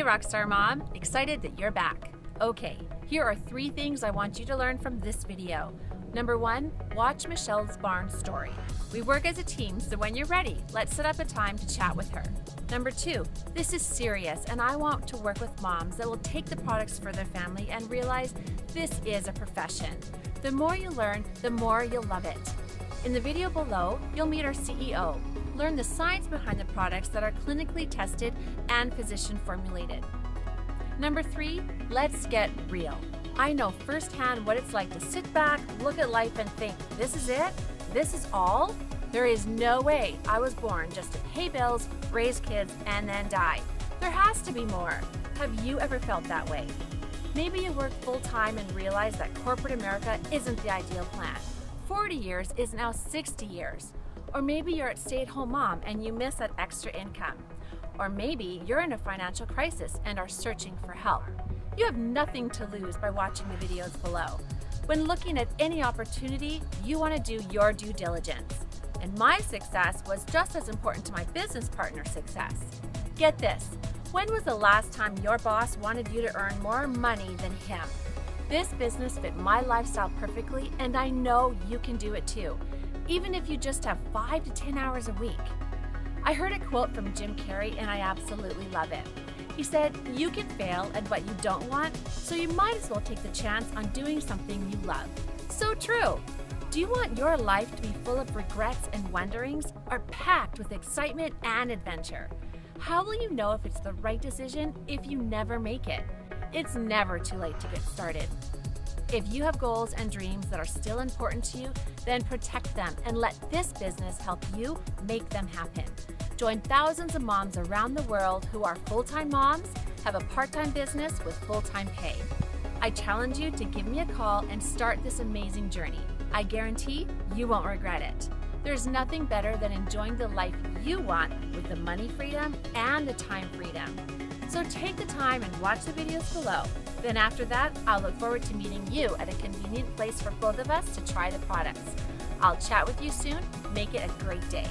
Rockstar Mom, excited that you're back. Okay, here are 3 things I want you to learn from this video. Number 1, watch Michelle's barn story. We work as a team, so when you're ready, let's set up a time to chat with her. Number 2, this is serious and I want to work with moms that will take the products for their family and realize this is a profession. The more you learn, the more you'll love it. In the video below, you'll meet our CEO, learn the science behind the products that are clinically tested and physician formulated. Number 3, let's get real. I know firsthand what it's like to sit back, look at life and think, this is it? This is all? There is no way I was born just to pay bills, raise kids, and then die. There has to be more. Have you ever felt that way? Maybe you work full-time and realize that corporate America isn't the ideal plan. 40 years is now 60 years. Or maybe you're a stay-at-home mom and you miss that extra income. Or maybe you're in a financial crisis and are searching for help. You have nothing to lose by watching the videos below. When looking at any opportunity, you want to do your due diligence. And my success was just as important to my business partner's success. Get this, when was the last time your boss wanted you to earn more money than him? This business fit my lifestyle perfectly, and I know you can do it too, even if you just have 5 to 10 hours a week. I heard a quote from Jim Carrey and I absolutely love it. He said, you can fail at what you don't want, so you might as well take the chance on doing something you love. So true. Do you want your life to be full of regrets and wonderings, or packed with excitement and adventure? How will you know if it's the right decision if you never make it? It's never too late to get started. If you have goals and dreams that are still important to you, then protect them and let this business help you make them happen. Join thousands of moms around the world who are full-time moms, have a part-time business with full-time pay. I challenge you to give me a call and start this amazing journey. I guarantee you won't regret it. There's nothing better than enjoying the life you want with the money freedom and the time freedom. So take the time and watch the videos below. Then after that, I'll look forward to meeting you at a convenient place for both of us to try the products. I'll chat with you soon. Make it a great day.